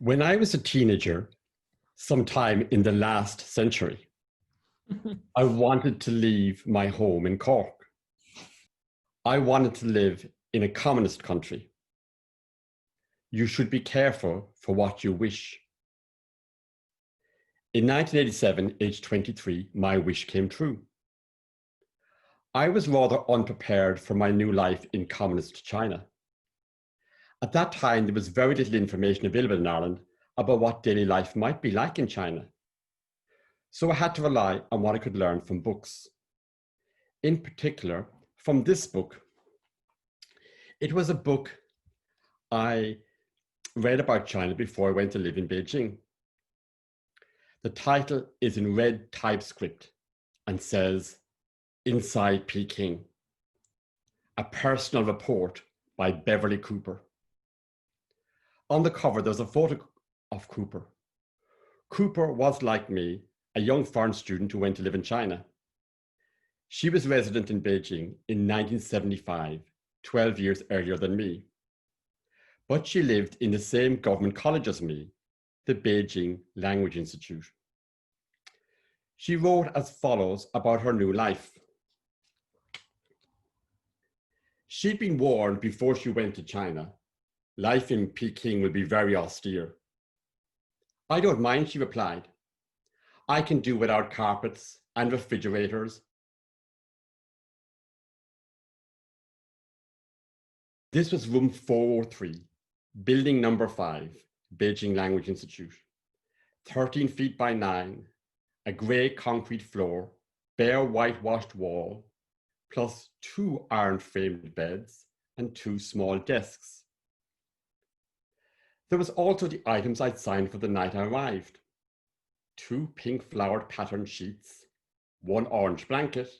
When I was a teenager, sometime in the last century, I wanted to leave my home in Cork. I wanted to live in a communist country. You should be careful for what you wish. In 1987, aged 23, my wish came true. I was rather unprepared for my new life in communist China. At that time, there was very little information available in Ireland about what daily life might be like in China. So I had to rely on what I could learn from books. In particular, from this book. It was a book I read about China before I went to live in Beijing. The title is in red typescript and says, Inside Peking, a personal report by Beverly Cooper. On the cover, there's a photo of Cooper. Cooper was, like me, a young foreign student who went to live in China. She was resident in Beijing in 1975, 12 years earlier than me. But she lived in the same government college as me, the Beijing Language Institute. She wrote as follows about her new life. She'd been warned before she went to China. Life in Peking will be very austere. I don't mind, she replied. I can do without carpets and refrigerators. This was room 403, building number 5, Beijing Language Institute. 13 feet by 9, a grey concrete floor, bare whitewashed wall, plus 2 iron-framed beds and 2 small desks. There was also the items I'd signed for the night I arrived. 2 pink flowered patterned sheets, 1 orange blanket,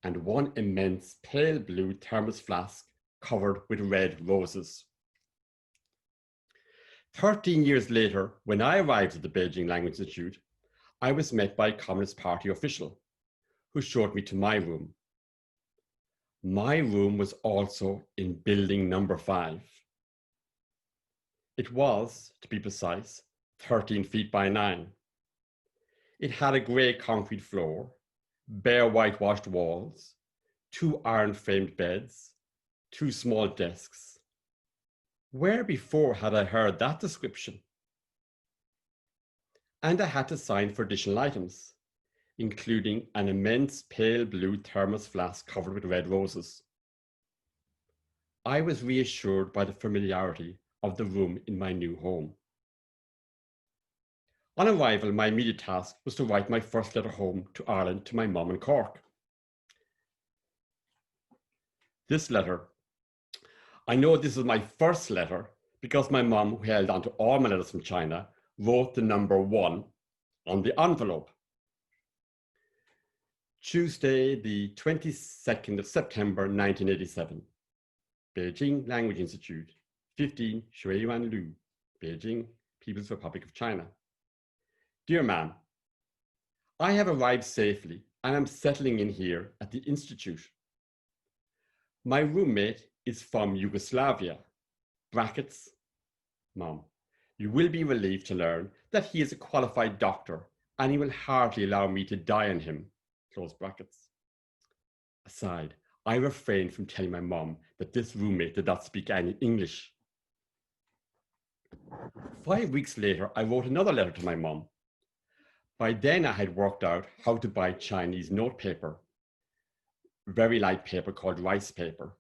and 1 immense pale blue thermos flask covered with red roses. 13 years later, when I arrived at the Beijing Language Institute, I was met by a Communist Party official who showed me to my room. My room was also in building number 5. It was, to be precise, 13 feet by 9. It had a grey concrete floor, bare whitewashed walls, 2 iron-framed beds, 2 small desks. Where before had I heard that description? And I had to sign for additional items, including an immense pale blue thermos flask covered with red roses. I was reassured by the familiarity of the room in my new home. On arrival, my immediate task was to write my first letter home to Ireland to my mum in Cork. This letter, I know this is my first letter because my mum, who held on to all my letters from China, wrote the number 1 on the envelope. Tuesday, the 22nd of September, 1987. Beijing Language Institute, 15 Shuiyuan Lu, Beijing, People's Republic of China. Dear Ma'am, I have arrived safely and am settling in here at the Institute. My roommate is from Yugoslavia, brackets, Mom. You will be relieved to learn that he is a qualified doctor and he will hardly allow me to die on him, close brackets. Aside, I refrained from telling my mom that this roommate did not speak any English. 5 weeks later, I wrote another letter to my mom. By then, I had worked out how to buy Chinese notepaper, very light paper called rice paper.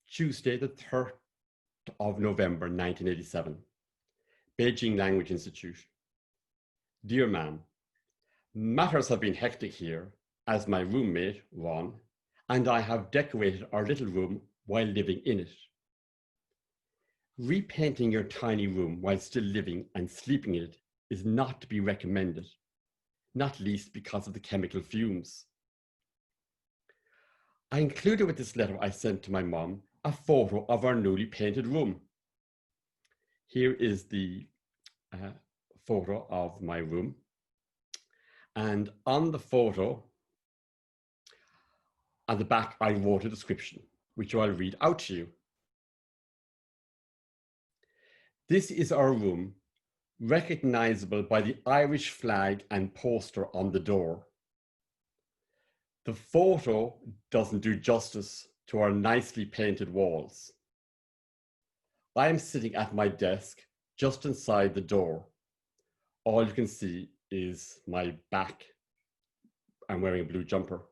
Tuesday, the 3rd of November, 1987. Beijing Language Institute. Dear Ma'am, matters have been hectic here as my roommate, Ron, and I have decorated our little room while living in it. Repainting your tiny room while still living and sleeping in it is not to be recommended, not least because of the chemical fumes. I included with this letter I sent to my mom a photo of our newly painted room. Here is the photo of my room. And on the photo, on the back, I wrote a description, which I'll read out to you. This is our room, recognizable by the Irish flag and poster on the door. The photo doesn't do justice to our nicely painted walls. I am sitting at my desk just inside the door. All you can see is my back. I'm wearing a blue jumper.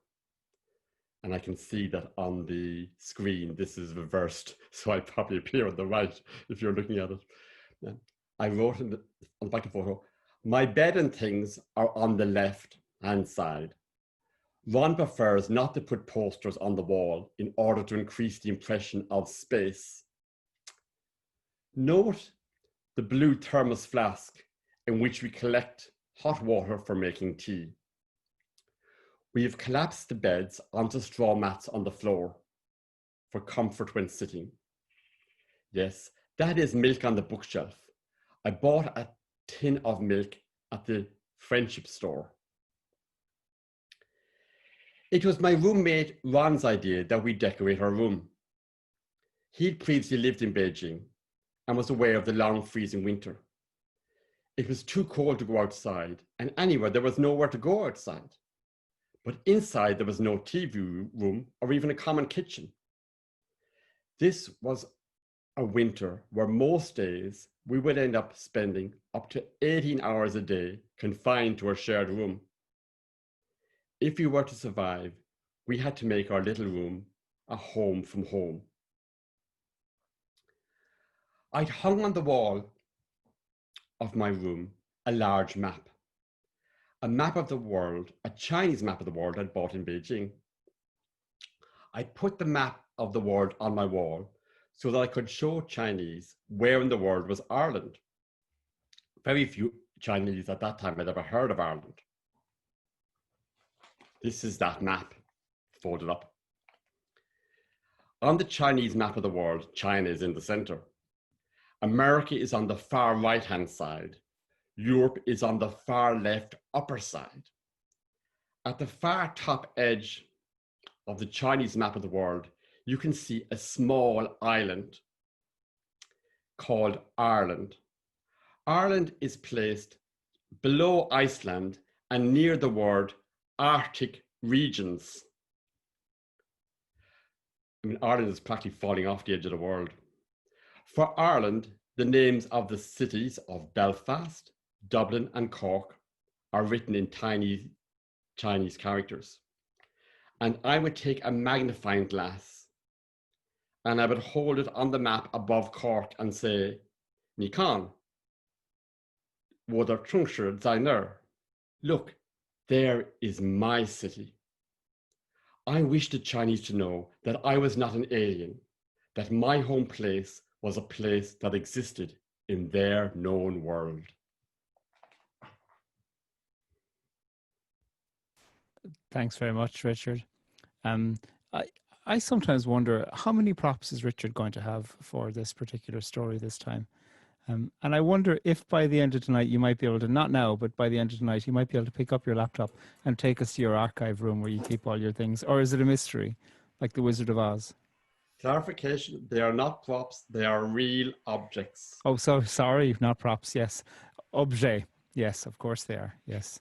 And I can see that on the screen, this is reversed. So I probably appear on the right if you're looking at it. I wrote on the back of the photo, my bed and things are on the left-hand side. Ron prefers not to put posters on the wall in order to increase the impression of space. Note the blue thermos flask in which we collect hot water for making tea. We have collapsed the beds onto straw mats on the floor for comfort when sitting. Yes, that is milk on the bookshelf. I bought a tin of milk at the friendship store. It was my roommate Ron's idea that we decorate our room. He'd previously lived in Beijing and was aware of the long freezing winter. It was too cold to go outside, and anywhere there was nowhere to go outside. But inside there was no TV room or even a common kitchen. This was a winter where most days we would end up spending up to 18 hours a day confined to our shared room. If we were to survive, we had to make our little room a home from home. I'd hung on the wall of my room a large map. A map of the world, a Chinese map of the world I'd bought in Beijing. I put the map of the world on my wall so that I could show Chinese where in the world was Ireland. Very few Chinese at that time had ever heard of Ireland. This is that map folded up. On the Chinese map of the world, China is in the center. America is on the far right-hand side. Europe is on the far left upper side. At the far top edge of the Chinese map of the world, you can see a small island called Ireland. Ireland is placed below Iceland and near the word Arctic regions. I mean, Ireland is practically falling off the edge of the world. For Ireland, the names of the cities of Belfast, Dublin, and Cork are written in tiny Chinese characters. And I would take a magnifying glass and I would hold it on the map above Cork and say, 你看, 我的城市在那儿. Look, there is my city. I wish the Chinese to know that I was not an alien, that my home place was a place that existed in their known world. Thanks very much, Richard. I sometimes wonder how many props is Richard going to have for this particular story this time? And I wonder if by the end of tonight you might be able to, not now, but by the end of tonight, you might be able to pick up your laptop and take us to your archive room where you keep all your things. Or is it a mystery, like the Wizard of Oz? Clarification, they are not props, they are real objects. Oh, so sorry, not props, yes. Objet, yes, of course they are, yes.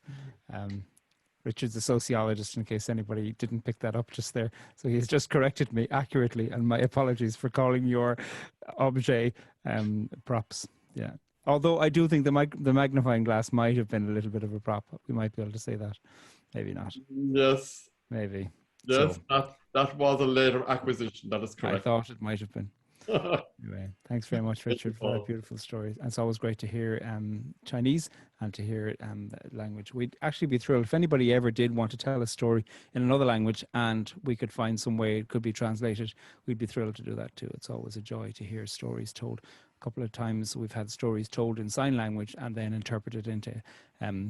Richard's a sociologist, in case anybody didn't pick that up just there. So he's just corrected me accurately, and my apologies for calling your objet props. Yeah. Although I do think the magnifying glass might have been a little bit of a prop. We might be able to say that. Maybe not. Yes. Maybe. Yes, so, that was a later acquisition. That is correct. I thought it might have been. Anyway, thanks very much, Richard, for that beautiful story. And it's always great to hear Chinese and to hear language. We'd actually be thrilled if anybody ever did want to tell a story in another language and we could find some way it could be translated. We'd be thrilled to do that too. It's always a joy to hear stories told. A couple of times we've had stories told in sign language and then interpreted into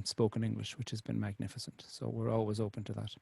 spoken English, which has been magnificent. So we're always open to that.